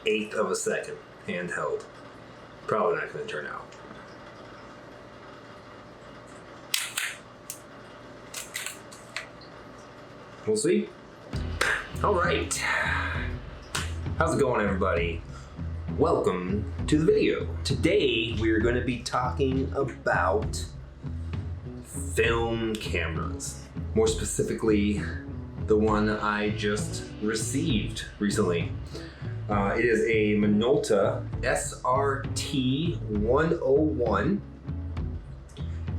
1/8 of a second handheld. Probably not going to turn out. We'll see. All right. How's it going, everybody? Welcome to the video. Today, we're going to be talking about film cameras. More specifically, the one I just received recently. It is a Minolta SRT 101,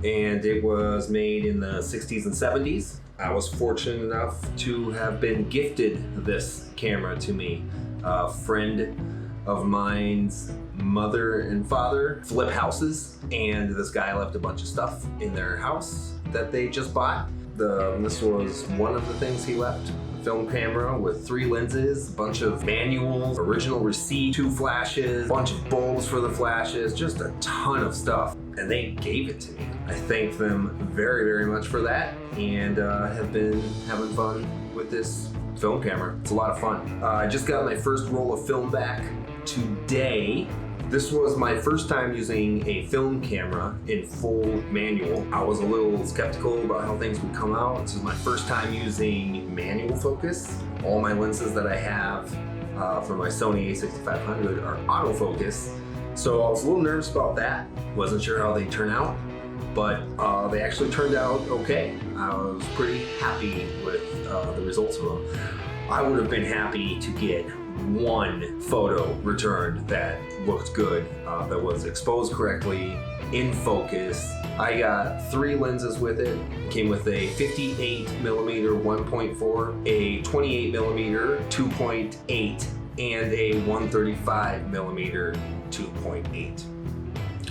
and it was made in the 60s and 70s. I was fortunate enough to have been gifted this camera to me. A friend of mine's mother and father flip houses, and this guy left a bunch of stuff in their house that they just bought. This was one of the things he left. A film camera with 3 lenses, a bunch of manuals, original receipt, 2 flashes, a bunch of bulbs for the flashes, just a ton of stuff. And they gave it to me. I thank them very, very much for that, and have been having fun with this film camera. It's a lot of fun. I just got my first roll of film back today. This was my first time using a film camera in full manual. I was a little skeptical about how things would come out. This is my first time using manual focus. All my lenses that I have for my Sony a6500 are autofocus. So I was a little nervous about that. Wasn't sure how they'd turn out, but they actually turned out okay. I was pretty happy with the results of them. I would have been happy to get one photo returned that looked good, that was exposed correctly, in focus. I got 3 lenses with it. It came with a 58mm 1.4, a 28mm 2.8, and a 135mm 2.8.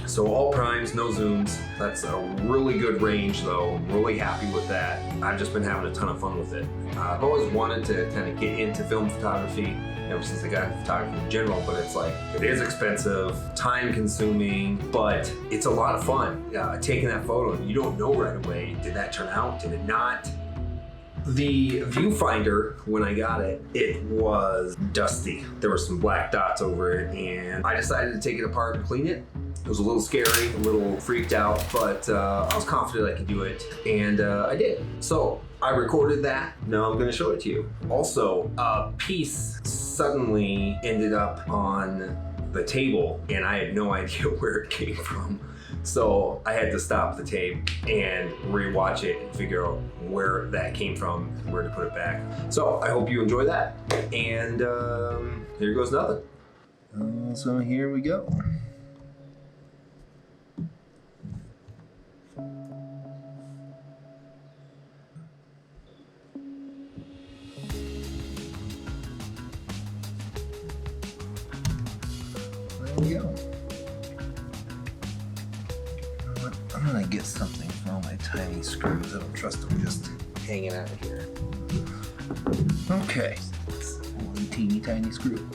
So all primes, no zooms. That's a really good range though. I'm really happy with that. I've just been having a ton of fun with it. I've always wanted to kind of get into film photography ever since I got into photography in general, but it's like, it is expensive, time consuming, but it's a lot of fun. Taking that photo, you don't know right away, did that turn out, did it not? The Viewfinder, when I got it, it was dusty. There were some black dots over it, and I decided to take it apart and clean it. It was a little scary, a little freaked out, but I was confident I could do it, and I did. So I recorded that. Now I'm gonna show it to you. Also, a piece suddenly ended up on the table, and I had no idea where it came from. So I had to stop the tape and rewatch it and figure out where that came from, where to put it back. So I hope you enjoy that. And here goes nothing. So here we go. There we go. I'm gonna get something for all my tiny screws. I don't trust them just hanging out here. Okay, it's only a teeny tiny screw.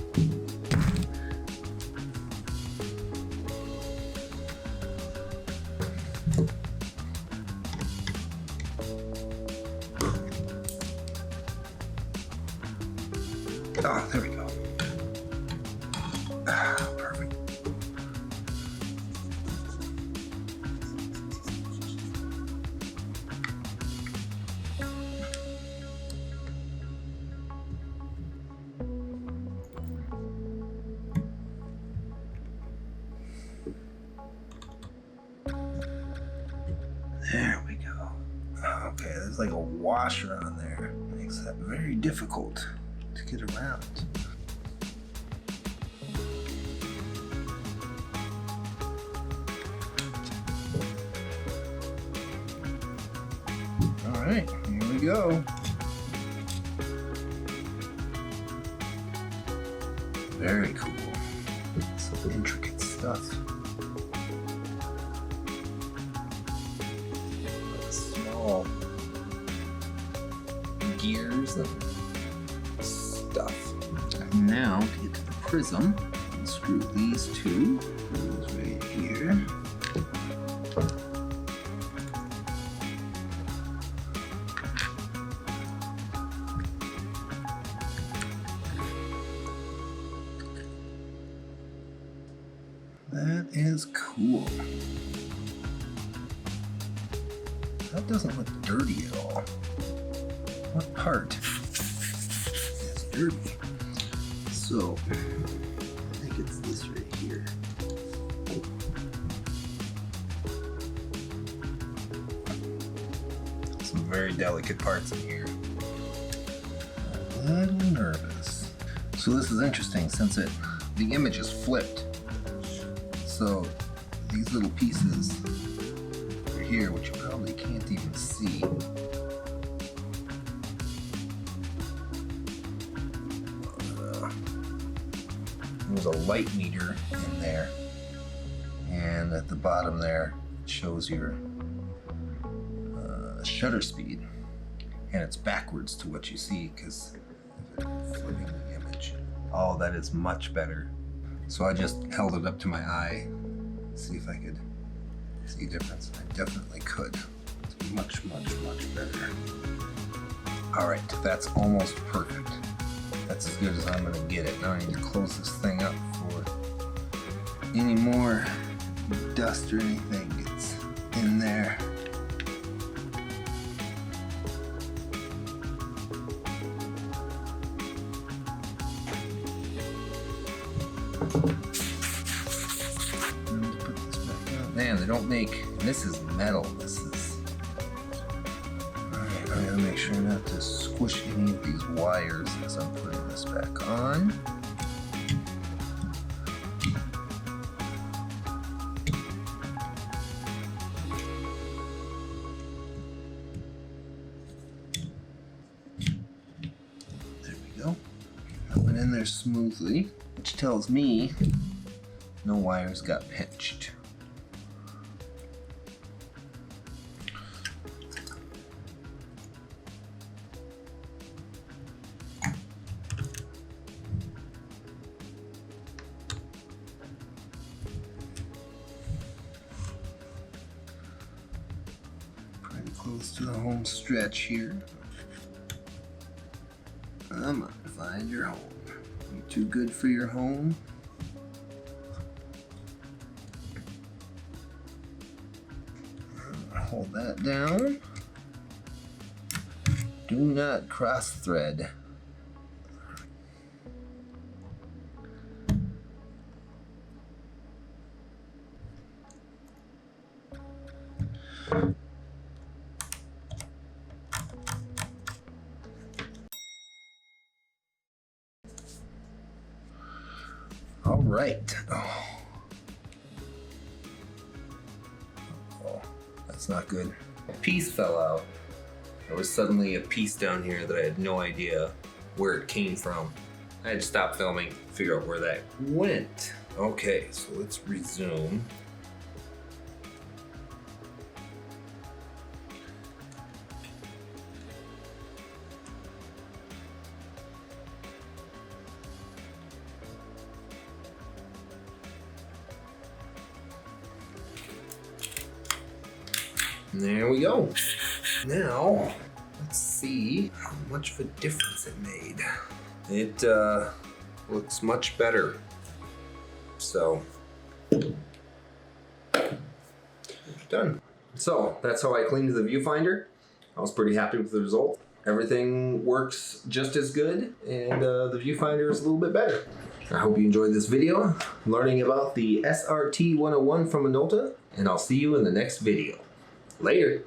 Ah, there we go. Ah, perfect. There we go. Okay, there's like a washer on there. Makes that very difficult to get around. All right, here we go. Very cool. Some intricate stuff. Small gears and stuff. Now to get to the prism, unscrew these 2 screws right here. That is cool. That doesn't look dirty at all. What part is dirty? So, I think it's this right here. Some very delicate parts in here. A little nervous. So this is interesting since the image is flipped. So these little pieces are here, which you probably can't even see. There's a light meter in there, and at the bottom there it shows your shutter speed, and it's backwards to what you see because flipping the image. Oh, that is much better. So I just held it up to my eye, see if I could see a difference. I definitely could. It's much, much, much better. All right, that's almost perfect. That's as good as I'm gonna get it. Now I need to close this thing up before any more dust or anything gets in there. Put this back on. Man, they don't make, and this is metal. This is, alright, I gotta make sure not to squish any of these wires as I'm putting this back on. There we go. That went in there smoothly, which tells me no wires got pinched. Pretty close to the home stretch here. Come on, find your home. You too good for your home? Hold that down. Do not cross thread. All right. Oh, that's not good. A piece fell out. There was suddenly a piece down here that I had no idea where it came from. I had to stop filming, figure out where that went. Okay, so let's resume. There we go. Now, let's see how much of a difference it made. It looks much better. So, done. So, that's how I cleaned the viewfinder. I was pretty happy with the result. Everything works just as good, and the viewfinder is a little bit better. I hope you enjoyed this video, learning about the SRT 101 from Minolta, and I'll see you in the next video. Later.